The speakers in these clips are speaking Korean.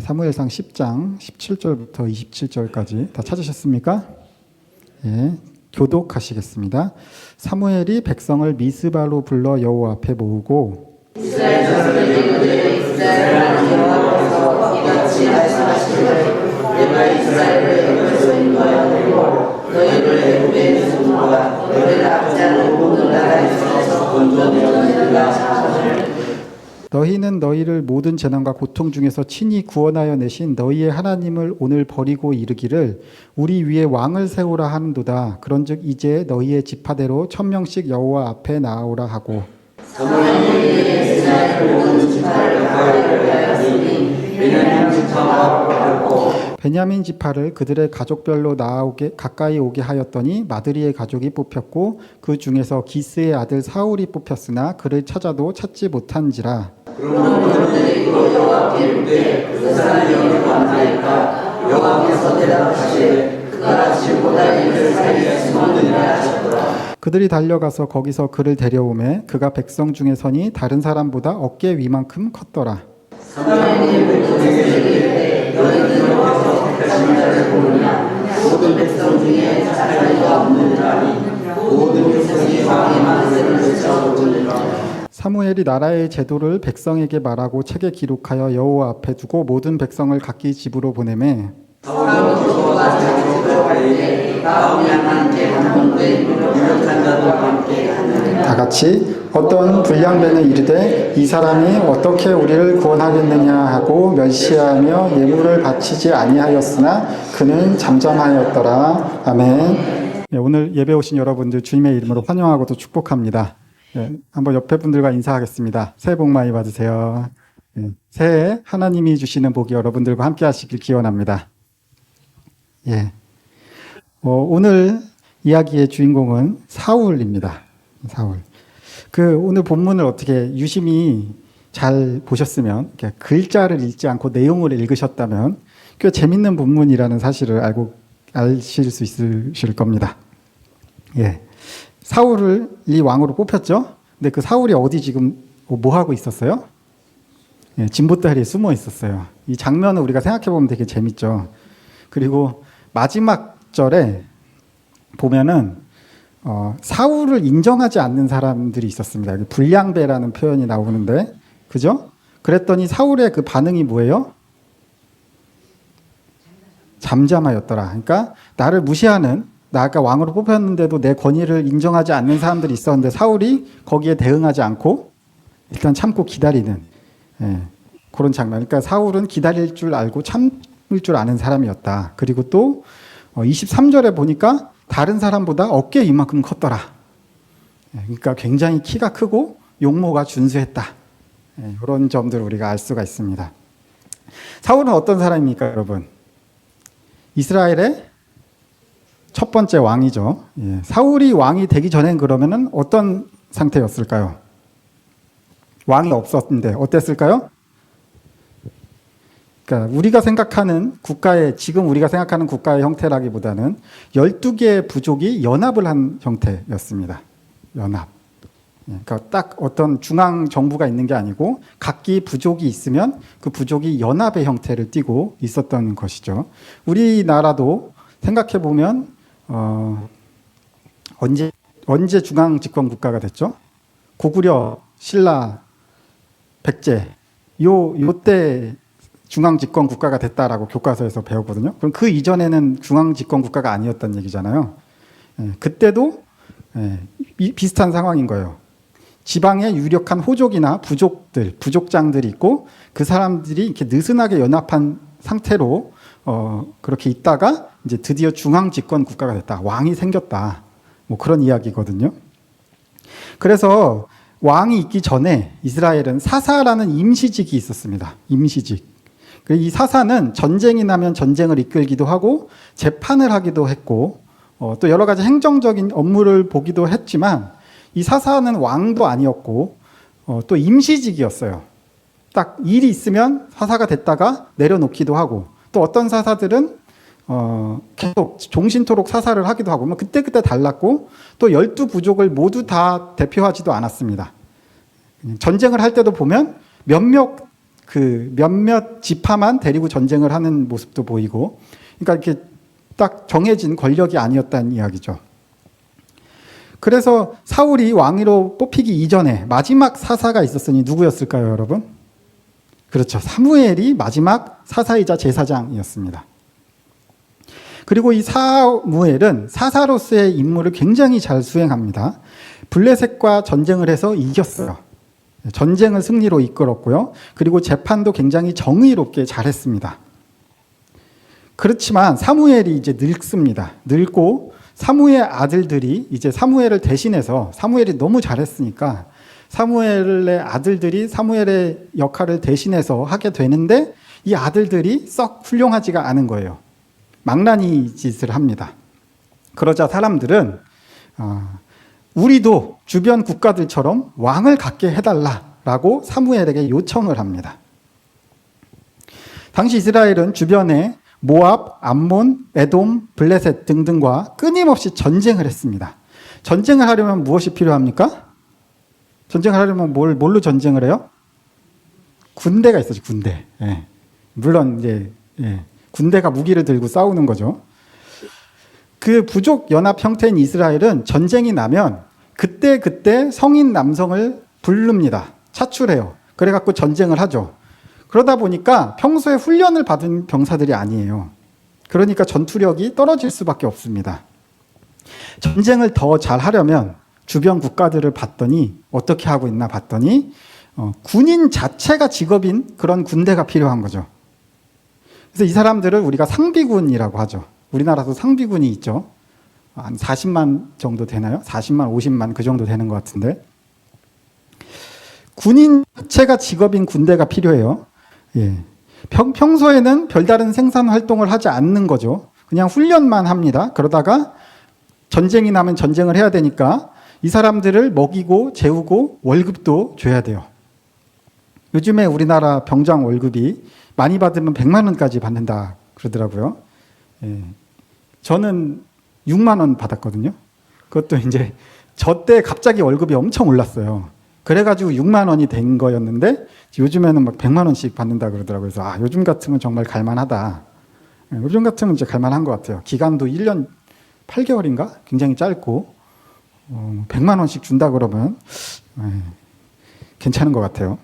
사무엘상 10장 17절부터 27절까지 다 찾으셨습니까? 예, 교독하시겠습니다. 사무엘이 백성을 미스바로 불러 여호와 앞에 모으고 이스라엘 자손에게 이르되 이스라엘 하나님 여호와께서 이같이 말씀하시기를 내가 이스라엘을 애굽에서 인도하여 내고 너희를 애굽의 손과 너희를 압제하는 모든 나라에서 건져내리라 하거늘 너희는 너희를 모든 재난과 고통 중에서 친히 구원하여 내신 너희의 하나님을 오늘 버리고 이르기를 우리 위에 왕을 세우라 하는도다. 그런즉 이제 너희의 지파대로 1000명씩 여호와 앞에 나아오라 하고 사무엘이 이스라엘 모든 지파를 하였으니 베냐민 지파를 그들의 가족별로 가까이 오게 하였더니 마드리의 가족이 뽑혔고 그 중에서 기스의 아들 사울이 뽑혔으나 그를 찾아도 찾지 못한지라. 그러므로 그들이 여호와께 이르되 그 사람이 여기로 왔나이까 여호와께서 대답하시되 그가 같이 못할 일을 사이에 숨었느니라 하셨더라. 그들이 달려가서 거기서 그를 데려오매 그가 백성 중에 서니 다른 사람보다 어깨 위만큼 컸더라. 사무엘이 백성에게 이르되 너희는 여호와께서 택하신 자를 보느냐 모든 백성 중에 착한 이가 없느니라 하니 모든 백성이 왕의 만세를 외쳐오느니라. 사무엘이 나라의 제도를 백성에게 말하고 책에 기록하여 여호와 앞에 두고 모든 백성을 각기 집으로 보내매 사울하고 여호와 자기 집을 갈때 나오미 함께 한동대 유력한 자들과 함께 하느니라. 다 같이 어떤 불량배는 이르되 이 사람이 어떻게 우리를 구원하겠느냐 하고 멸시하며 예물을 바치지 아니하였으나 그는 잠잠하였더라. 아멘. 네, 오늘 예배 오신 여러분들 주님의 이름으로 환영하고 또 축복합니다. 네, 한번 옆에 분들과 인사하겠습니다. 새해 복 많이 받으세요. 네, 새해 하나님이 주시는 복이 여러분들과 함께 하시길 기원합니다. 예. 오늘 이야기의 주인공은 사울입니다. 사울. 오늘 본문을 어떻게 유심히 잘 보셨으면, 글자를 읽지 않고 내용을 읽으셨다면, 꽤 재밌는 본문이라는 사실을 아실 수 있으실 겁니다. 예. 사울이 왕으로 뽑혔죠? 근데 그 사울이 어디 지금 뭐 하고 있었어요? 예, 진보다리에 숨어 있었어요. 이 장면을 우리가 생각해 보면 되게 재밌죠. 그리고 마지막 절에 보면은 사울을 인정하지 않는 사람들이 있었습니다. 불량배라는 표현이 나오는데, 그죠? 그랬더니 사울의 그 반응이 뭐예요? 잠잠하였더라. 그러니까 나를 무시하는, 나가 왕으로 뽑혔는데도 내 권위를 인정하지 않는 사람들이 있었는데 사울이 거기에 대응하지 않고 일단 참고 기다리는, 그런 장면. 그러니까 사울은 기다릴 줄 알고 참을 줄 아는 사람이었다. 그리고 또 23절에 보니까 다른 사람보다 어깨 이만큼 컸더라. 그러니까 굉장히 키가 크고 용모가 준수했다. 그런 점들을 우리가 알 수가 있습니다. 사울은 어떤 사람입니까, 여러분? 이스라엘의 첫 번째 왕이죠. 사울이 왕이 되기 전엔 그러면은 어떤 상태였을까요? 왕이 없었는데 어땠을까요? 그러니까 우리가 생각하는 지금 우리가 생각하는 국가의 형태라기보다는 12개의 부족이 연합을 한 형태였습니다. 연합. 그러니까 딱 어떤 중앙 정부가 있는 게 아니고 각기 부족이 있으면 그 부족이 연합의 형태를 띠고 있었던 것이죠. 우리나라도 생각해 보면 언제 중앙 집권 국가가 됐죠? 고구려, 신라, 백제 요때 중앙 집권 국가가 됐다라고 교과서에서 배웠거든요. 그럼 그 이전에는 중앙 집권 국가가 아니었다는 얘기잖아요. 그때도 비슷한 상황인 거예요. 지방에 유력한 호족이나 부족장들이 있고 그 사람들이 이렇게 느슨하게 연합한 상태로 그렇게 있다가 이제 드디어 중앙 집권 국가가 됐다. 왕이 생겼다. 뭐 그런 이야기거든요. 그래서 왕이 있기 전에 이스라엘은 사사라는 임시직이 있었습니다. 임시직. 이 사사는 전쟁이 나면 전쟁을 이끌기도 하고 재판을 하기도 했고 또 여러 가지 행정적인 업무를 보기도 했지만 이 사사는 왕도 아니었고 또 임시직이었어요. 딱 일이 있으면 사사가 됐다가 내려놓기도 하고 또 어떤 사사들은 계속 종신토록 사사를 하기도 하고 뭐 그때그때 달랐고 또 12부족을 모두 다 대표하지도 않았습니다. 전쟁을 할 때도 보면 몇몇 그 몇몇 지파만 데리고 전쟁을 하는 모습도 보이고, 그러니까 이렇게 딱 정해진 권력이 아니었다는 이야기죠. 그래서 사울이 왕위로 뽑히기 이전에 마지막 사사가 있었으니 누구였을까요, 여러분? 그렇죠. 사무엘이 마지막 사사이자 제사장이었습니다. 그리고 이 사무엘은 사사로서의 임무를 굉장히 잘 수행합니다. 블레셋과 전쟁을 해서 이겼어요. 전쟁을 승리로 이끌었고요. 그리고 재판도 굉장히 정의롭게 잘했습니다. 그렇지만 사무엘이 이제 늙습니다. 늙고 사무엘 아들들이 이제 사무엘을 대신해서, 사무엘이 너무 잘했으니까 사무엘의 아들들이 사무엘의 역할을 대신해서 하게 되는데, 이 아들들이 썩 훌륭하지가 않은 거예요. 망나니 짓을 합니다. 그러자 사람들은 우리도 주변 국가들처럼 왕을 갖게 해달라라고 사무엘에게 요청을 합니다. 당시 이스라엘은 주변에 모압, 암몬, 에돔, 블레셋 등등과 끊임없이 전쟁을 했습니다. 전쟁을 하려면 무엇이 필요합니까? 전쟁을 하려면 뭘로 전쟁을 해요? 군대가 있어요, 군대. 예. 물론 이제 군대가 무기를 들고 싸우는 거죠. 그 부족 연합 형태인 이스라엘은 전쟁이 나면 그때 성인 남성을 부릅니다. 차출해요. 그래갖고 전쟁을 하죠. 그러다 보니까 평소에 훈련을 받은 병사들이 아니에요. 그러니까 전투력이 떨어질 수밖에 없습니다. 전쟁을 더 잘하려면 주변 국가들을 봤더니 어떻게 하고 있나 봤더니 군인 자체가 직업인 그런 군대가 필요한 거죠. 그래서 이 사람들을 우리가 상비군이라고 하죠. 우리나라도 상비군이 있죠. 한 40만 정도 되나요? 40만, 50만 그 정도 되는 것 같은데. 군인 자체가 직업인 군대가 필요해요. 예. 평소에는 별다른 생산 활동을 하지 않는 거죠. 그냥 훈련만 합니다. 그러다가 전쟁이 나면 전쟁을 해야 되니까 이 사람들을 먹이고 재우고 월급도 줘야 돼요. 요즘에 우리나라 병장 월급이 많이 받으면 100만 원까지 받는다 그러더라고요. 예. 저는 6만 원 받았거든요. 그것도 이제 저 때 갑자기 월급이 엄청 올랐어요. 그래가지고 6만 원이 된 거였는데 요즘에는 막 100만 원씩 받는다 그러더라고요. 그래서 요즘 같으면 정말 갈만하다. 예, 요즘 같으면 이제 갈만한 것 같아요. 기간도 1년 8개월인가? 굉장히 짧고 100만 원씩 준다 그러면 괜찮은 것 같아요.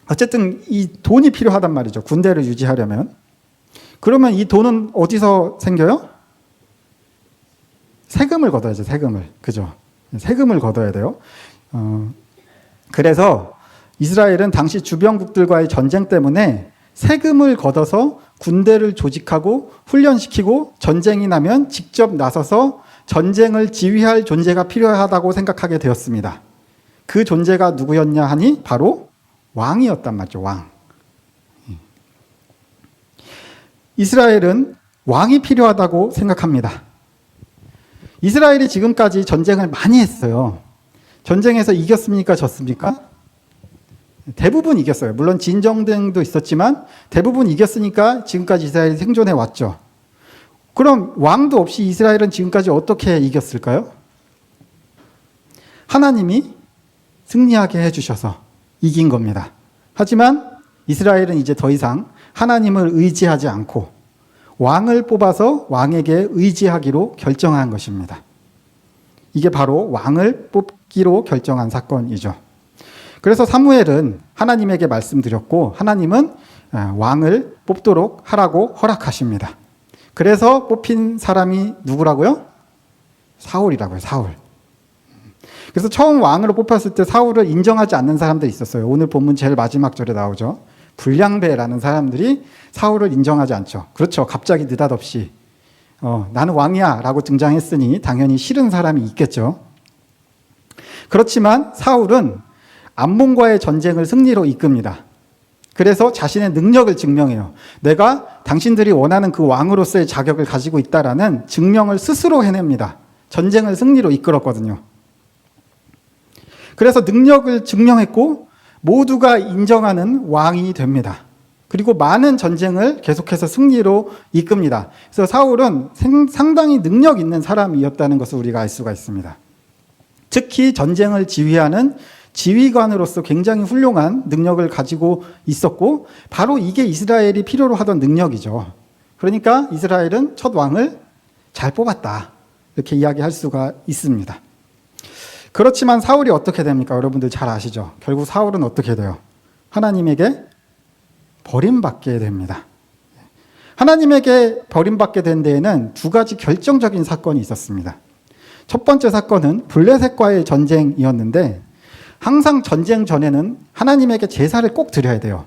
어쨌든 이 돈이 필요하단 말이죠. 군대를 유지하려면. 그러면 이 돈은 어디서 생겨요? 세금을 걷어야죠. 세금을. 그죠? 세금을 걷어야 돼요. 그래서 이스라엘은 당시 주변국들과의 전쟁 때문에 세금을 걷어서 군대를 조직하고 훈련시키고 전쟁이 나면 직접 나서서 전쟁을 지휘할 존재가 필요하다고 생각하게 되었습니다. 그 존재가 누구였냐 하니 바로 왕이었단 말이죠. 왕. 이스라엘은 왕이 필요하다고 생각합니다. 이스라엘이 지금까지 전쟁을 많이 했어요. 전쟁에서 이겼습니까? 졌습니까? 대부분 이겼어요. 물론 진정쟁도 있었지만 대부분 이겼으니까 지금까지 이스라엘이 생존해 왔죠. 그럼 왕도 없이 이스라엘은 지금까지 어떻게 이겼을까요? 하나님이 승리하게 해주셔서 이긴 겁니다. 하지만 이스라엘은 이제 더 이상 하나님을 의지하지 않고 왕을 뽑아서 왕에게 의지하기로 결정한 것입니다. 이게 바로 왕을 뽑기로 결정한 사건이죠. 그래서 사무엘은 하나님에게 말씀드렸고 하나님은 왕을 뽑도록 하라고 허락하십니다. 그래서 뽑힌 사람이 누구라고요? 사울이라고요. 사울. 그래서 처음 왕으로 뽑혔을 때 사울을 인정하지 않는 사람들이 있었어요. 오늘 본문 제일 마지막 절에 나오죠. 불량배라는 사람들이 사울을 인정하지 않죠. 그렇죠. 갑자기 느닷없이 나는 왕이야 라고 등장했으니 당연히 싫은 사람이 있겠죠. 그렇지만 사울은 암몬과의 전쟁을 승리로 이끕니다. 그래서 자신의 능력을 증명해요. 내가 당신들이 원하는 그 왕으로서의 자격을 가지고 있다라는 증명을 스스로 해냅니다. 전쟁을 승리로 이끌었거든요. 그래서 능력을 증명했고 모두가 인정하는 왕이 됩니다. 그리고 많은 전쟁을 계속해서 승리로 이끕니다. 그래서 사울은 상당히 능력 있는 사람이었다는 것을 우리가 알 수가 있습니다. 특히 전쟁을 지휘하는 지휘관으로서 굉장히 훌륭한 능력을 가지고 있었고 바로 이게 이스라엘이 필요로 하던 능력이죠. 그러니까 이스라엘은 첫 왕을 잘 뽑았다. 이렇게 이야기할 수가 있습니다. 그렇지만 사울이 어떻게 됩니까? 여러분들 잘 아시죠? 결국 사울은 어떻게 돼요? 하나님에게 버림받게 됩니다. 하나님에게 버림받게 된 데에는 두 가지 결정적인 사건이 있었습니다. 첫 번째 사건은 블레셋과의 전쟁이었는데 항상 전쟁 전에는 하나님에게 제사를 꼭 드려야 돼요.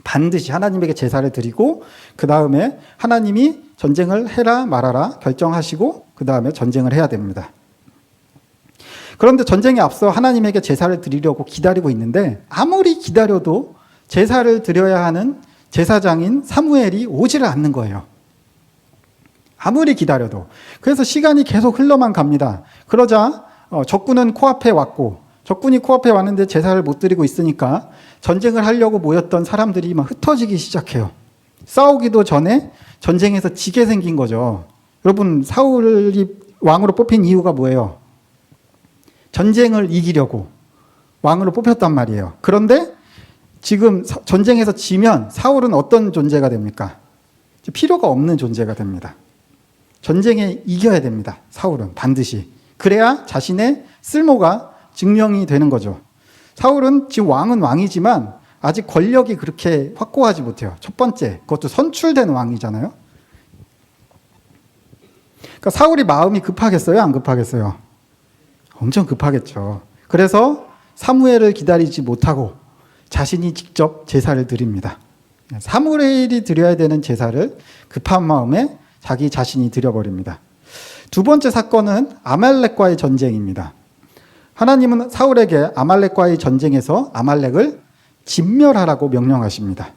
반드시 하나님에게 제사를 드리고 그 다음에 하나님이 전쟁을 해라 말아라 결정하시고 그 다음에 전쟁을 해야 됩니다. 그런데 전쟁에 앞서 하나님에게 제사를 드리려고 기다리고 있는데 아무리 기다려도 제사를 드려야 하는 제사장인 사무엘이 오지를 않는 거예요. 아무리 기다려도. 그래서 시간이 계속 흘러만 갑니다. 그러자 적군은 코앞에 왔고 적군이 코앞에 왔는데 제사를 못 드리고 있으니까 전쟁을 하려고 모였던 사람들이 막 흩어지기 시작해요. 싸우기도 전에 전쟁에서 지게 생긴 거죠. 여러분 사울이 왕으로 뽑힌 이유가 뭐예요? 전쟁을 이기려고 왕으로 뽑혔단 말이에요. 그런데 지금 전쟁에서 지면 사울은 어떤 존재가 됩니까? 필요가 없는 존재가 됩니다. 전쟁에 이겨야 됩니다. 사울은 반드시. 그래야 자신의 쓸모가 증명이 되는 거죠. 사울은 지금 왕은 왕이지만 아직 권력이 그렇게 확고하지 못해요. 첫 번째, 그것도 선출된 왕이잖아요. 그러니까 사울이 마음이 급하겠어요? 안 급하겠어요? 엄청 급하겠죠. 그래서 사무엘을 기다리지 못하고 자신이 직접 제사를 드립니다. 사무엘이 드려야 되는 제사를 급한 마음에 자기 자신이 드려버립니다. 두 번째 사건은 아말렉과의 전쟁입니다. 하나님은 사울에게 아말렉과의 전쟁에서 아말렉을 진멸하라고 명령하십니다.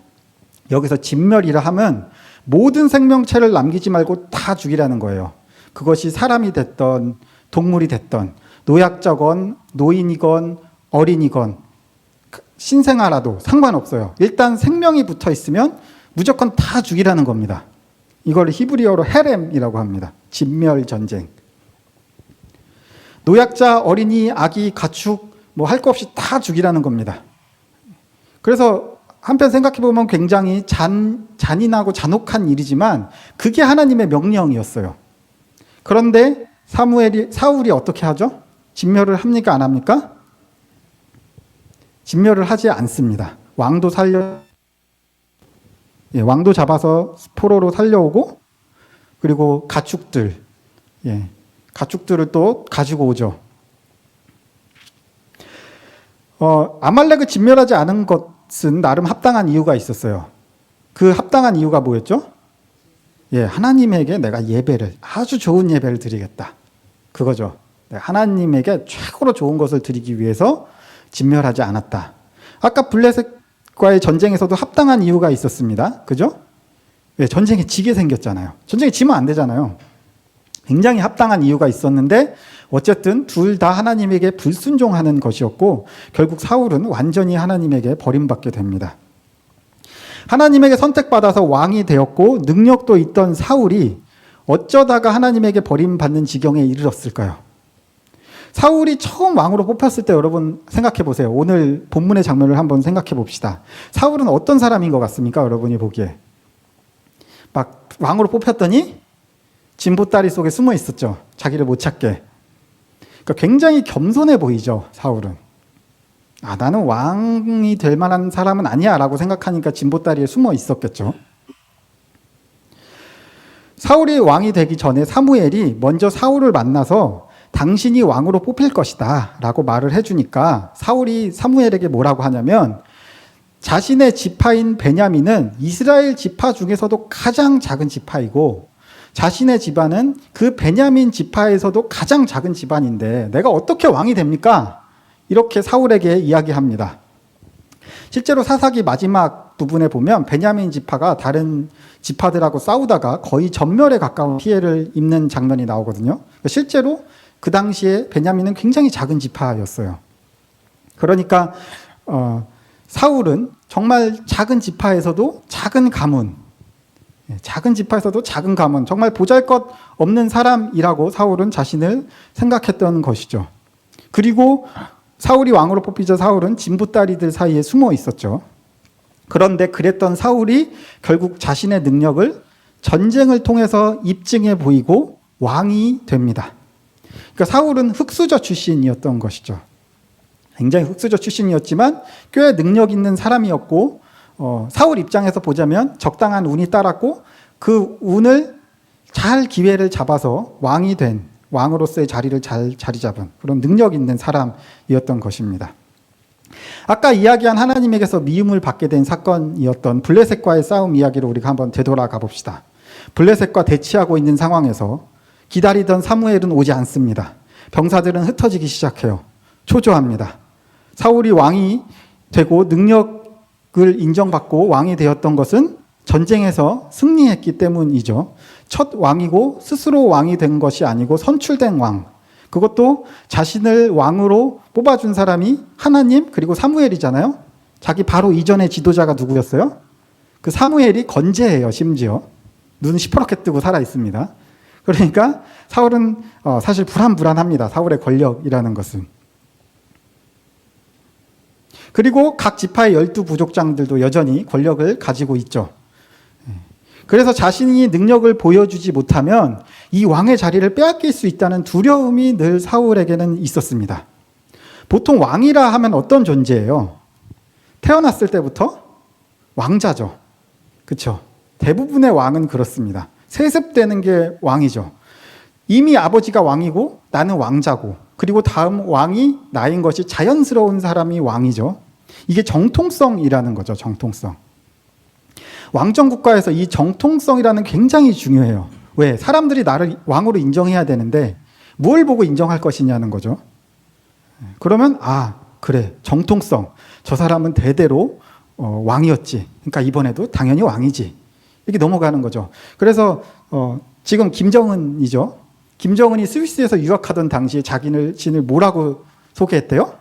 여기서 진멸이라 하면 모든 생명체를 남기지 말고 다 죽이라는 거예요. 그것이 사람이 됐던 동물이 됐던 노약자건 노인이건 어린이건 신생아라도 상관없어요. 일단 생명이 붙어 있으면 무조건 다 죽이라는 겁니다. 이걸 히브리어로 헤렘이라고 합니다. 진멸 전쟁. 노약자, 어린이, 아기, 가축 뭐 할 거 없이 다 죽이라는 겁니다. 그래서 한편 생각해 보면 굉장히 잔인하고 잔혹한 일이지만 그게 하나님의 명령이었어요. 그런데 사울이 어떻게 하죠? 진멸을 합니까? 안 합니까? 진멸을 하지 않습니다. 왕도 왕도 잡아서 포로로 살려오고 그리고 가축들을 또 가지고 오죠. 아말렉을 진멸하지 않은 것은 나름 합당한 이유가 있었어요. 그 합당한 이유가 뭐였죠? 하나님에게 내가 예배를 아주 좋은 예배를 드리겠다. 그거죠. 하나님에게 최고로 좋은 것을 드리기 위해서 진멸하지 않았다. 아까 블레셋과의 전쟁에서도 합당한 이유가 있었습니다. 그죠? 전쟁에 지게 생겼잖아요. 전쟁에 지면 안 되잖아요. 굉장히 합당한 이유가 있었는데 어쨌든 둘 다 하나님에게 불순종하는 것이었고 결국 사울은 완전히 하나님에게 버림받게 됩니다. 하나님에게 선택받아서 왕이 되었고 능력도 있던 사울이 어쩌다가 하나님에게 버림받는 지경에 이르렀을까요? 사울이 처음 왕으로 뽑혔을 때 여러분 생각해 보세요. 오늘 본문의 장면을 한번 생각해 봅시다. 사울은 어떤 사람인 것 같습니까? 여러분이 보기에. 막 왕으로 뽑혔더니 진보다리 속에 숨어 있었죠. 자기를 못 찾게. 그러니까 굉장히 겸손해 보이죠. 사울은. 나는 왕이 될 만한 사람은 아니야 라고 생각하니까 진보다리에 숨어 있었겠죠. 사울이 왕이 되기 전에 사무엘이 먼저 사울을 만나서 당신이 왕으로 뽑힐 것이다 라고 말을 해주니까 사울이 사무엘에게 뭐라고 하냐면 자신의 지파인 베냐민은 이스라엘 지파 중에서도 가장 작은 지파이고 자신의 집안은 그 베냐민 지파에서도 가장 작은 집안인데 내가 어떻게 왕이 됩니까? 이렇게 사울에게 이야기합니다. 실제로 사사기 마지막 부분에 보면 베냐민 지파가 다른 지파들하고 싸우다가 거의 전멸에 가까운 피해를 입는 장면이 나오거든요. 실제로 그 당시에 베냐민은 굉장히 작은 지파였어요. 그러니까 사울은 정말 작은 지파에서도 작은 가문, 정말 보잘것없는 사람이라고 사울은 자신을 생각했던 것이죠. 그리고 사울이 왕으로 뽑히자 사울은 진보다리들 사이에 숨어 있었죠. 그런데 그랬던 사울이 결국 자신의 능력을 전쟁을 통해서 입증해 보이고 왕이 됩니다. 그러니까 사울은 흙수저 출신이었던 것이죠. 굉장히 흙수저 출신이었지만 꽤 능력 있는 사람이었고 사울 입장에서 보자면 적당한 운이 따랐고 그 운을 잘 기회를 잡아서 왕이 된 왕으로서의 자리를 잘 자리 잡은 그런 능력 있는 사람이었던 것입니다. 아까 이야기한 하나님에게서 미움을 받게 된 사건이었던 블레셋과의 싸움 이야기를 우리가 한번 되돌아가 봅시다. 블레셋과 대치하고 있는 상황에서 기다리던 사무엘은 오지 않습니다. 병사들은 흩어지기 시작해요. 초조합니다. 사울이 왕이 되고 능력을 인정받고 왕이 되었던 것은 전쟁에서 승리했기 때문이죠. 첫 왕이고 스스로 왕이 된 것이 아니고 선출된 왕. 그것도 자신을 왕으로 뽑아준 사람이 하나님 그리고 사무엘이잖아요. 자기 바로 이전의 지도자가 누구였어요? 그 사무엘이 건재해요. 심지어. 눈 시퍼렇게 뜨고 살아 있습니다. 그러니까 사울은 사실 불안합니다. 사울의 권력이라는 것은. 그리고 각 지파의 12부족장들도 여전히 권력을 가지고 있죠. 그래서 자신이 능력을 보여주지 못하면 이 왕의 자리를 빼앗길 수 있다는 두려움이 늘 사울에게는 있었습니다. 보통 왕이라 하면 어떤 존재예요? 태어났을 때부터 왕자죠. 그렇죠? 대부분의 왕은 그렇습니다. 세습되는 게 왕이죠. 이미 아버지가 왕이고 나는 왕자고 그리고 다음 왕이 나인 것이 자연스러운 사람이 왕이죠. 이게 정통성이라는 거죠. 정통성. 왕정국가에서 이 정통성이라는 굉장히 중요해요. 왜? 사람들이 나를 왕으로 인정해야 되는데 뭘 보고 인정할 것이냐는 거죠. 그러면 그래 정통성. 저 사람은 대대로 왕이었지. 그러니까 이번에도 당연히 왕이지. 이렇게 넘어가는 거죠. 그래서 지금 김정은이죠. 김정은이 스위스에서 유학하던 당시에 자신을 뭐라고 소개했대요?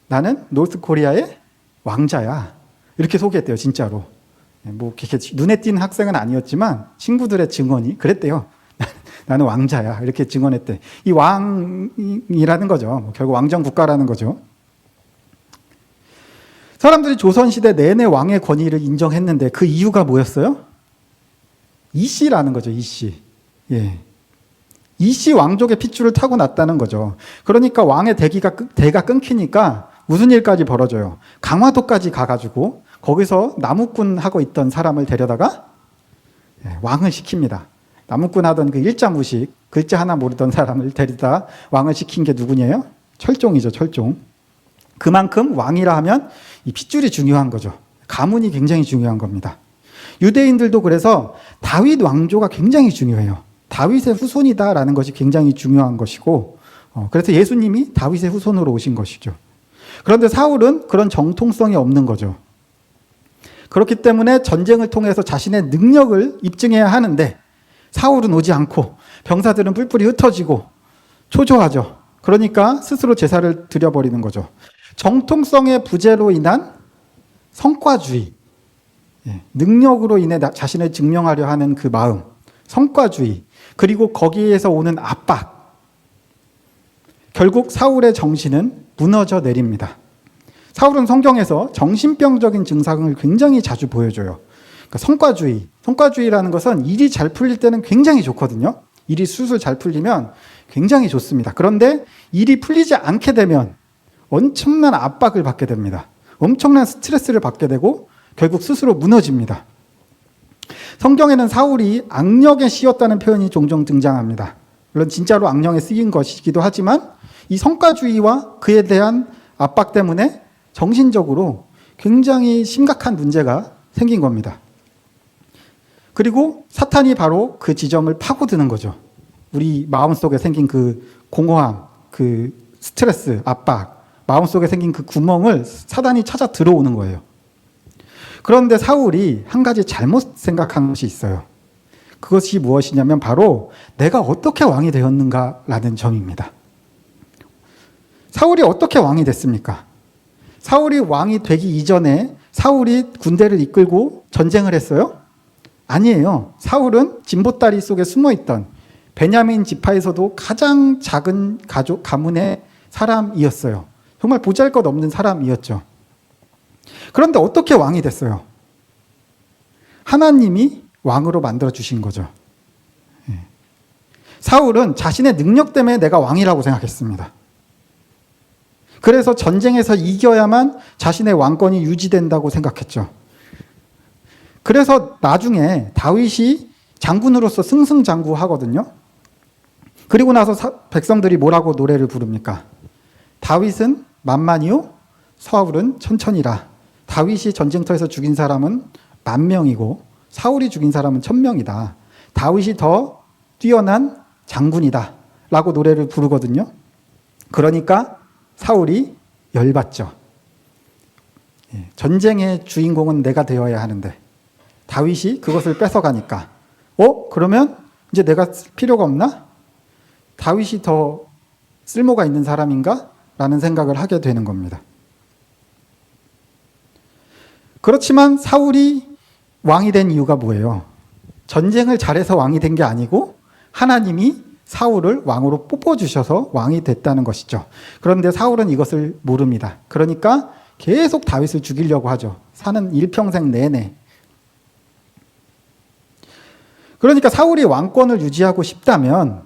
나는 노스코리아의 왕자야. 이렇게 소개했대요. 진짜로. 뭐 이렇게 눈에 띄는 학생은 아니었지만 친구들의 증언이 그랬대요. 나는 왕자야. 이렇게 증언했대. 이 왕이라는 거죠. 결국 왕정 국가라는 거죠. 사람들이 조선시대 내내 왕의 권위를 인정했는데 그 이유가 뭐였어요? 이씨라는 거죠. 이씨. 예. 이씨 왕족의 핏줄을 타고났다는 거죠. 그러니까 왕의 대가 끊기니까 무슨 일까지 벌어져요? 강화도까지 가가지고 거기서 나무꾼 하고 있던 사람을 데려다가 왕을 시킵니다. 나무꾼 하던 그 일자무식, 글자 하나 모르던 사람을 데리다 왕을 시킨 게 누구냐요? 철종이죠. 철종. 그만큼 왕이라 하면 이 핏줄이 중요한 거죠. 가문이 굉장히 중요한 겁니다. 유대인들도 그래서 다윗 왕조가 굉장히 중요해요. 다윗의 후손이다라는 것이 굉장히 중요한 것이고 그래서 예수님이 다윗의 후손으로 오신 것이죠. 그런데 사울은 그런 정통성이 없는 거죠. 그렇기 때문에 전쟁을 통해서 자신의 능력을 입증해야 하는데 사울은 오지 않고 병사들은 뿔뿔이 흩어지고 초조하죠. 그러니까 스스로 제사를 드려버리는 거죠. 정통성의 부재로 인한 성과주의, 능력으로 인해 자신을 증명하려 하는 그 마음, 성과주의, 그리고 거기에서 오는 압박. 결국 사울의 정신은 무너져 내립니다. 사울은 성경에서 정신병적인 증상을 굉장히 자주 보여줘요. 그러니까 성과주의라는 것은 일이 잘 풀릴 때는 굉장히 좋거든요. 일이 술술 잘 풀리면 굉장히 좋습니다. 그런데 일이 풀리지 않게 되면 엄청난 압박을 받게 됩니다. 엄청난 스트레스를 받게 되고 결국 스스로 무너집니다. 성경에는 사울이 악령에 씌었다는 표현이 종종 등장합니다. 물론 진짜로 악령에 쓰인 것이기도 하지만 이 성과주의와 그에 대한 압박 때문에 정신적으로 굉장히 심각한 문제가 생긴 겁니다. 그리고 사탄이 바로 그 지점을 파고드는 거죠. 우리 마음속에 생긴 그 공허함, 그 스트레스, 압박, 마음속에 생긴 그 구멍을 사단이 찾아 들어오는 거예요. 그런데 사울이 한 가지 잘못 생각한 것이 있어요. 그것이 무엇이냐면 바로 내가 어떻게 왕이 되었는가라는 점입니다. 사울이 어떻게 왕이 됐습니까? 사울이 왕이 되기 이전에 사울이 군대를 이끌고 전쟁을 했어요? 아니에요. 사울은 진보다리 속에 숨어있던 베냐민 지파에서도 가장 작은 가문의 사람이었어요. 정말 보잘것없는 사람이었죠. 그런데 어떻게 왕이 됐어요? 하나님이 왕으로 만들어 주신 거죠. 사울은 자신의 능력 때문에 내가 왕이라고 생각했습니다. 그래서 전쟁에서 이겨야만 자신의 왕권이 유지된다고 생각했죠. 그래서 나중에 다윗이 장군으로서 승승장구하거든요. 그리고 나서 백성들이 뭐라고 노래를 부릅니까? 다윗은 만만이요, 사울은 천천이라. 다윗이 전쟁터에서 죽인 사람은 10,000명이고 사울이 죽인 사람은 1,000명이다. 다윗이 더 뛰어난 장군이다 라고 노래를 부르거든요. 그러니까 사울이 열받죠. 전쟁의 주인공은 내가 되어야 하는데 다윗이 그것을 뺏어가니까 그러면 이제 내가 필요가 없나? 다윗이 더 쓸모가 있는 사람인가? 라는 생각을 하게 되는 겁니다. 그렇지만 사울이 왕이 된 이유가 뭐예요? 전쟁을 잘해서 왕이 된 게 아니고 하나님이 사울을 왕으로 뽑아주셔서 왕이 됐다는 것이죠. 그런데 사울은 이것을 모릅니다. 그러니까 계속 다윗을 죽이려고 하죠. 사는 일평생 내내. 그러니까 사울이 왕권을 유지하고 싶다면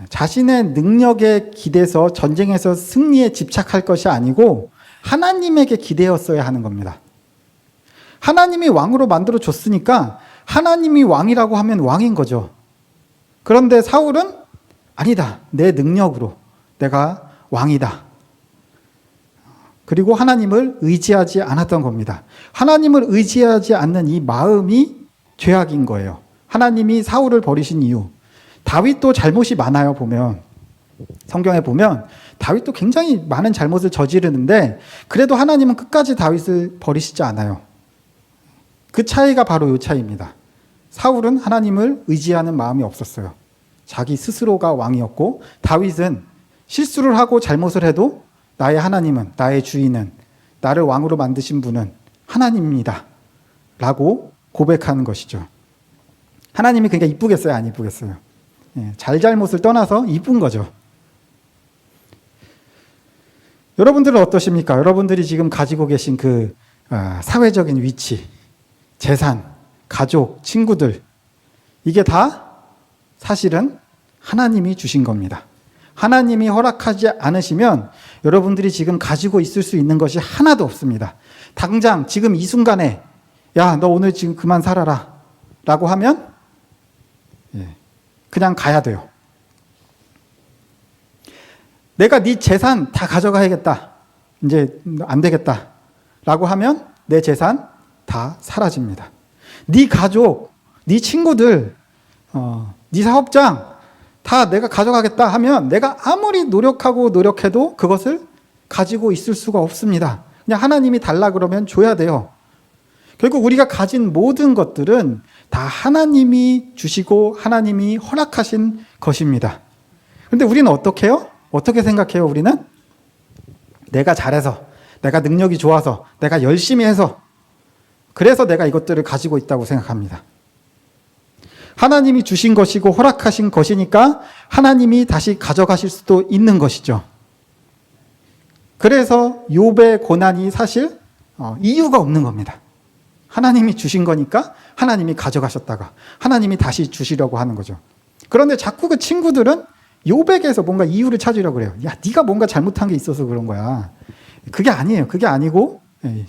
자신의 능력에 기대서 전쟁에서 승리에 집착할 것이 아니고 하나님에게 기대었어야 하는 겁니다. 하나님이 왕으로 만들어 줬으니까 하나님이 왕이라고 하면 왕인 거죠. 그런데 사울은 아니다. 내 능력으로 내가 왕이다. 그리고 하나님을 의지하지 않았던 겁니다. 하나님을 의지하지 않는 이 마음이 죄악인 거예요. 하나님이 사울을 버리신 이유. 다윗도 잘못이 많아요. 보면 성경에 보면 다윗도 굉장히 많은 잘못을 저지르는데 그래도 하나님은 끝까지 다윗을 버리시지 않아요. 그 차이가 바로 이 차이입니다. 사울은 하나님을 의지하는 마음이 없었어요. 자기 스스로가 왕이었고 다윗은 실수를 하고 잘못을 해도 나의 하나님은, 나의 주인은, 나를 왕으로 만드신 분은 하나님입니다 라고 고백하는 것이죠. 하나님이 그러니까 이쁘겠어요? 안 이쁘겠어요? 잘잘못을 떠나서 이쁜 거죠. 여러분들은 어떠십니까? 여러분들이 지금 가지고 계신 그 사회적인 위치, 재산, 가족, 친구들, 이게 다 사실은 하나님이 주신 겁니다. 하나님이 허락하지 않으시면 여러분들이 지금 가지고 있을 수 있는 것이 하나도 없습니다. 당장 지금 이 순간에 야, 너 오늘 지금 그만 살아라 라고 하면 그냥 가야 돼요. 내가 네 재산 다 가져가야겠다. 이제 안 되겠다 라고 하면 내 재산 다 사라집니다. 네 가족, 네 친구들, 네 사업장 다 내가 가져가겠다 하면 내가 아무리 노력하고 노력해도 그것을 가지고 있을 수가 없습니다. 그냥 하나님이 달라 그러면 줘야 돼요. 결국 우리가 가진 모든 것들은 다 하나님이 주시고 하나님이 허락하신 것입니다. 그런데 우리는 어떻게 해요? 어떻게 생각해요? 우리는 내가 잘해서, 내가 능력이 좋아서, 내가 열심히 해서 그래서 내가 이것들을 가지고 있다고 생각합니다. 하나님이 주신 것이고 허락하신 것이니까 하나님이 다시 가져가실 수도 있는 것이죠. 그래서 욥의 고난이 사실 이유가 없는 겁니다. 하나님이 주신 거니까 하나님이 가져가셨다가 하나님이 다시 주시려고 하는 거죠. 그런데 자꾸 그 친구들은 욥에게서 뭔가 이유를 찾으려고 그래요. 야, 네가 뭔가 잘못한 게 있어서 그런 거야. 그게 아니에요. 그게 아니고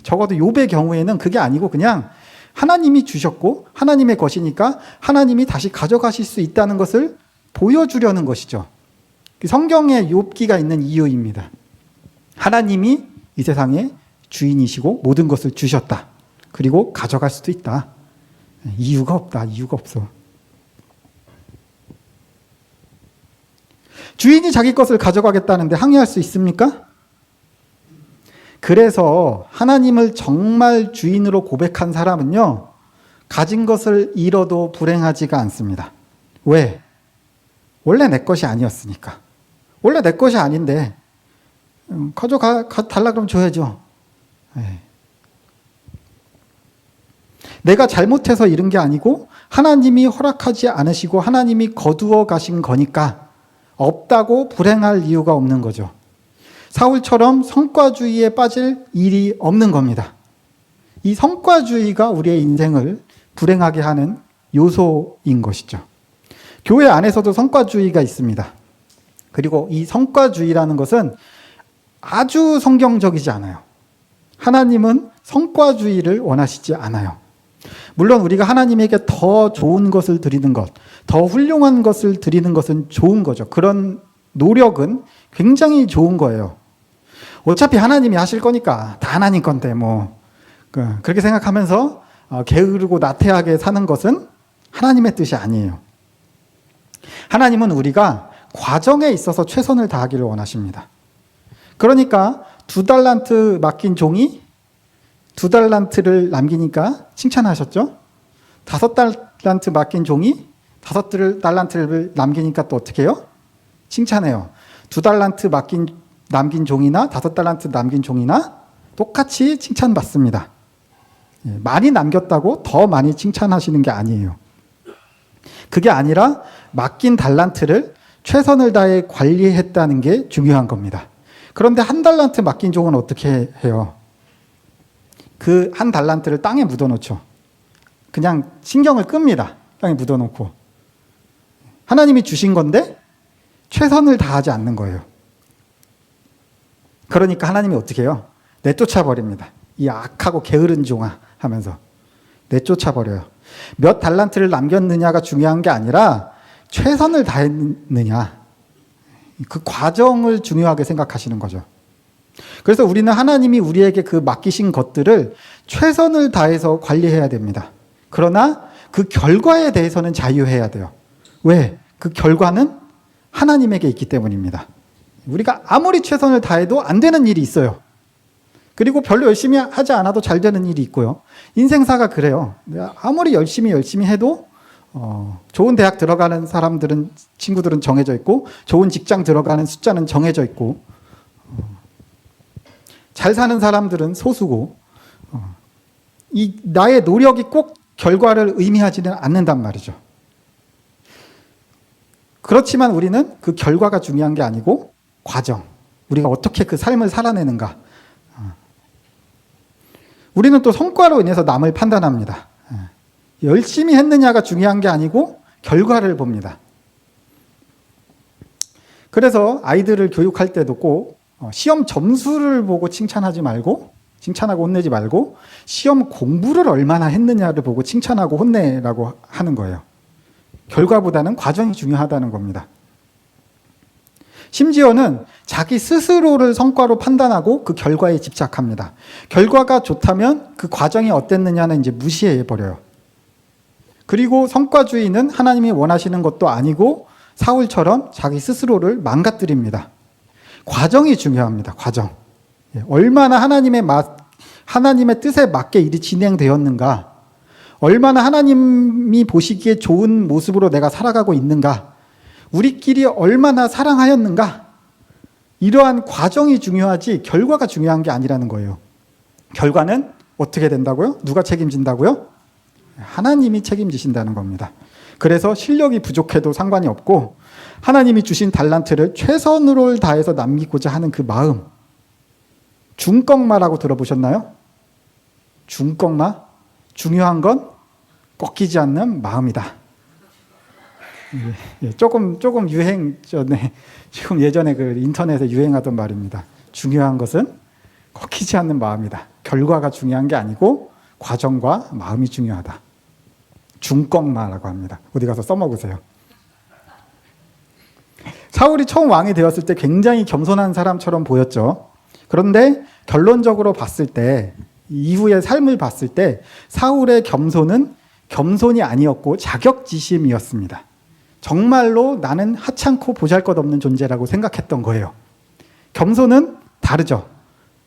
적어도 욥의 경우에는 그게 아니고 그냥 하나님이 주셨고 하나님의 것이니까 하나님이 다시 가져가실 수 있다는 것을 보여주려는 것이죠. 성경에 욥기가 있는 이유입니다. 하나님이 이 세상의 주인이시고 모든 것을 주셨다. 그리고 가져갈 수도 있다. 이유가 없다. 이유가 없어. 주인이 자기 것을 가져가겠다는데 항의할 수 있습니까? 그래서 하나님을 정말 주인으로 고백한 사람은요, 가진 것을 잃어도 불행하지가 않습니다. 왜? 원래 내 것이 아니었으니까. 원래 내 것이 아닌데 달라 그러면 줘야죠. 내가 잘못해서 잃은 게 아니고 하나님이 허락하지 않으시고 하나님이 거두어 가신 거니까 없다고 불행할 이유가 없는 거죠. 사울처럼 성과주의에 빠질 일이 없는 겁니다. 이 성과주의가 우리의 인생을 불행하게 하는 요소인 것이죠. 교회 안에서도 성과주의가 있습니다. 그리고 이 성과주의라는 것은 아주 성경적이지 않아요. 하나님은 성과주의를 원하시지 않아요. 물론 우리가 하나님에게 더 좋은 것을 드리는 것, 더 훌륭한 것을 드리는 것은 좋은 거죠. 그런 노력은 굉장히 좋은 거예요. 어차피 하나님이 하실 거니까 다 하나님 건데 그렇게 생각하면서 게으르고 나태하게 사는 것은 하나님의 뜻이 아니에요. 하나님은 우리가 과정에 있어서 최선을 다하기를 원하십니다. 그러니까 2달란트 맡긴 종이 2달란트를 남기니까 칭찬하셨죠? 5달란트 맡긴 종이 5달란트를 남기니까 또 어떻게 해요? 칭찬해요. 2달란트 남긴 종이나 5달란트 남긴 종이나 똑같이 칭찬받습니다. 많이 남겼다고 더 많이 칭찬하시는 게 아니에요. 그게 아니라 맡긴 달란트를 최선을 다해 관리했다는 게 중요한 겁니다. 그런데 1달란트 맡긴 종은 어떻게 해요? 그 1달란트를 땅에 묻어놓죠. 그냥 신경을 끕니다. 땅에 묻어놓고. 하나님이 주신 건데 최선을 다하지 않는 거예요. 그러니까 하나님이 어떻게 해요? 내쫓아 버립니다. 이 악하고 게으른 종아 하면서 내쫓아 버려요. 몇 달란트를 남겼느냐가 중요한 게 아니라 최선을 다했느냐, 그 과정을 중요하게 생각하시는 거죠. 그래서 우리는 하나님이 우리에게 그 맡기신 것들을 최선을 다해서 관리해야 됩니다. 그러나 그 결과에 대해서는 자유해야 돼요. 왜? 그 결과는 하나님에게 있기 때문입니다. 우리가 아무리 최선을 다해도 안 되는 일이 있어요. 그리고 별로 열심히 하지 않아도 잘 되는 일이 있고요. 인생사가 그래요. 아무리 열심히 해도 좋은 대학 들어가는 친구들은 정해져 있고, 좋은 직장 들어가는 숫자는 정해져 있고, 잘 사는 사람들은 소수고, 이 나의 노력이 꼭 결과를 의미하지는 않는단 말이죠. 그렇지만 우리는 그 결과가 중요한 게 아니고 과정, 우리가 어떻게 그 삶을 살아내는가. 우리는 또 성과로 인해서 남을 판단합니다. 열심히 했느냐가 중요한 게 아니고 결과를 봅니다. 그래서 아이들을 교육할 때도 꼭 시험 점수를 보고 칭찬하고 혼내지 말고 시험 공부를 얼마나 했느냐를 보고 칭찬하고 혼내라고 하는 거예요. 결과보다는 과정이 중요하다는 겁니다. 심지어는 자기 스스로를 성과로 판단하고 그 결과에 집착합니다. 결과가 좋다면 그 과정이 어땠느냐는 이제 무시해버려요. 그리고 성과주의는 하나님이 원하시는 것도 아니고 사울처럼 자기 스스로를 망가뜨립니다. 과정이 중요합니다. 과정. 얼마나 하나님의 뜻에 맞게 일이 진행되었는가, 얼마나 하나님이 보시기에 좋은 모습으로 내가 살아가고 있는가, 우리끼리 얼마나 사랑하였는가, 이러한 과정이 중요하지 결과가 중요한 게 아니라는 거예요. 결과는 어떻게 된다고요? 누가 책임진다고요? 하나님이 책임지신다는 겁니다. 그래서 실력이 부족해도 상관이 없고 하나님이 주신 달란트를 최선으로 다해서 남기고자 하는 그 마음, 중꺽마라고 들어보셨나요? 중꺽마? 중요한 건 꺾이지 않는 마음이다. 조금 유행 전에, 지금 예전에 그 인터넷에 유행하던 말입니다. 중요한 것은 꺾이지 않는 마음이다. 결과가 중요한 게 아니고 과정과 마음이 중요하다. 중꺽마라고 합니다. 어디 가서 써먹으세요. 사울이 처음 왕이 되었을 때 굉장히 겸손한 사람처럼 보였죠. 그런데 결론적으로 봤을 때, 이후의 삶을 봤을 때 사울의 겸손은 겸손이 아니었고 자격지심이었습니다. 정말로 나는 하찮고 보잘것없는 존재라고 생각했던 거예요. 겸손은 다르죠.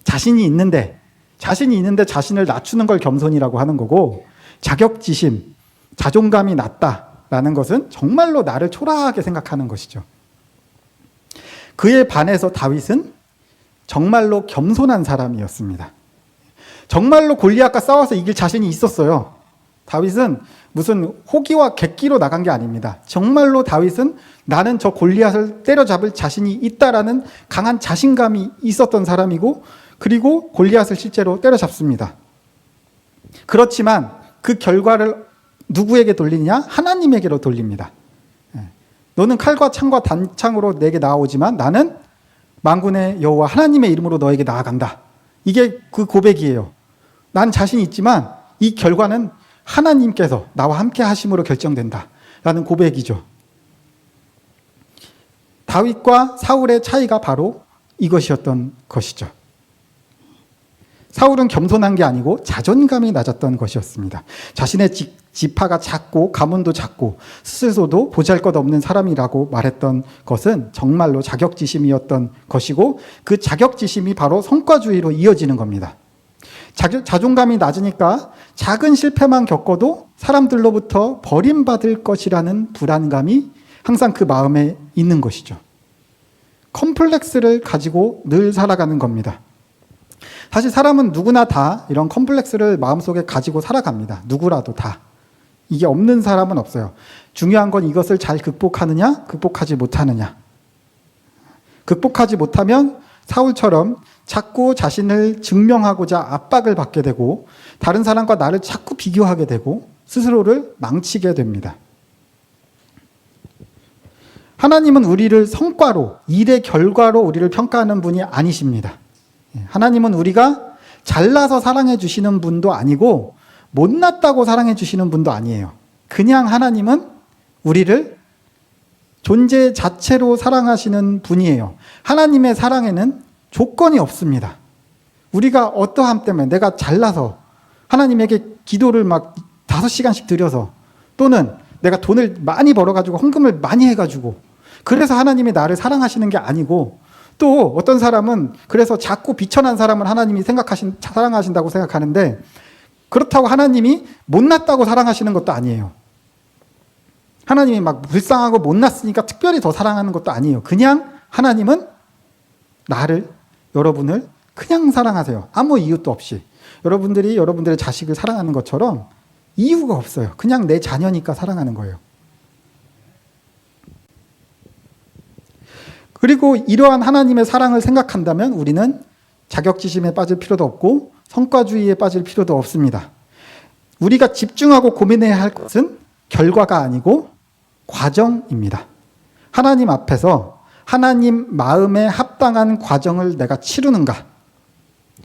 자신이 있는데 자신을 낮추는 걸 겸손이라고 하는 거고, 자격지심, 자존감이 낮다라는 것은 정말로 나를 초라하게 생각하는 것이죠. 그에 반해서 다윗은 정말로 겸손한 사람이었습니다. 정말로 골리앗과 싸워서 이길 자신이 있었어요. 다윗은 무슨 호기와 객기로 나간 게 아닙니다. 정말로 다윗은 나는 저 골리앗을 때려잡을 자신이 있다라는 강한 자신감이 있었던 사람이고, 그리고 골리앗을 실제로 때려잡습니다. 그렇지만 그 결과를 누구에게 돌리냐? 하나님에게로 돌립니다. 너는 칼과 창과 단창으로 내게 나아오지만 나는 만군의 여호와 하나님의 이름으로 너에게 나아간다. 이게 그 고백이에요. 난 자신이 있지만 이 결과는 하나님께서 나와 함께 하심으로 결정된다 라는 고백이죠. 다윗과 사울의 차이가 바로 이것이었던 것이죠. 사울은 겸손한 게 아니고 자존감이 낮았던 것이었습니다. 자신의 지파가 작고 가문도 작고 스스로도 보잘것없는 사람이라고 말했던 것은 정말로 자격지심이었던 것이고, 그 자격지심이 바로 성과주의로 이어지는 겁니다. 자존감이 낮으니까 작은 실패만 겪어도 사람들로부터 버림받을 것이라는 불안감이 항상 그 마음에 있는 것이죠. 컴플렉스를 가지고 늘 살아가는 겁니다. 사실 사람은 누구나 다 이런 컴플렉스를 마음속에 가지고 살아갑니다. 누구라도 다. 이게 없는 사람은 없어요. 중요한 건 이것을 잘 극복하느냐, 극복하지 못하느냐. 극복하지 못하면 사울처럼 자꾸 자신을 증명하고자 압박을 받게 되고, 다른 사람과 나를 자꾸 비교하게 되고 스스로를 망치게 됩니다. 하나님은 우리를 성과로, 일의 결과로 우리를 평가하는 분이 아니십니다. 하나님은 우리가 잘나서 사랑해 주시는 분도 아니고 못났다고 사랑해 주시는 분도 아니에요. 그냥 하나님은 우리를 존재 자체로 사랑하시는 분이에요. 하나님의 사랑에는 조건이 없습니다. 우리가 어떠함 때문에 내가 잘나서 하나님에게 기도를 막 5시간씩 드려서, 또는 내가 돈을 많이 벌어가지고 헌금을 많이 해가지고 그래서 하나님이 나를 사랑하시는 게 아니고, 또 어떤 사람은 그래서 작고 비천한 사람을 하나님이 사랑하신다고 생각하는데, 그렇다고 하나님이 못났다고 사랑하시는 것도 아니에요. 하나님이 막 불쌍하고 못났으니까 특별히 더 사랑하는 것도 아니에요. 그냥 하나님은 나를, 여러분을 그냥 사랑하세요. 아무 이유도 없이. 여러분들이 여러분들의 자식을 사랑하는 것처럼 이유가 없어요. 그냥 내 자녀니까 사랑하는 거예요. 그리고 이러한 하나님의 사랑을 생각한다면 우리는 자격지심에 빠질 필요도 없고 성과주의에 빠질 필요도 없습니다. 우리가 집중하고 고민해야 할 것은 결과가 아니고 과정입니다. 하나님 앞에서 하나님 마음에 합당한 과정을 내가 치르는가?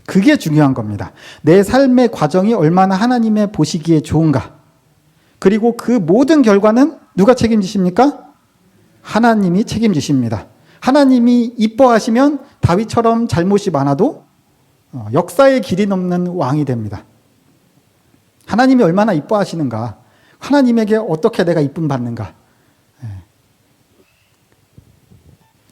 그게 중요한 겁니다. 내 삶의 과정이 얼마나 하나님의 보시기에 좋은가? 그리고 그 모든 결과는 누가 책임지십니까? 하나님이 책임지십니다. 하나님이 이뻐하시면 다윗처럼 잘못이 많아도 역사의 길이 넘는 왕이 됩니다. 하나님이 얼마나 이뻐하시는가? 하나님에게 어떻게 내가 이쁨 받는가?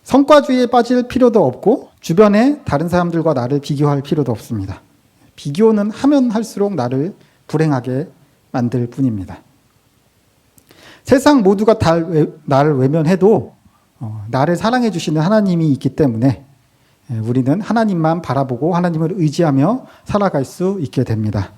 성과주의에 빠질 필요도 없고 주변에 다른 사람들과 나를 비교할 필요도 없습니다. 비교는 하면 할수록 나를 불행하게 만들 뿐입니다. 세상 모두가 나를 외면해도 나를 사랑해 주시는 하나님이 있기 때문에 우리는 하나님만 바라보고 하나님을 의지하며 살아갈 수 있게 됩니다.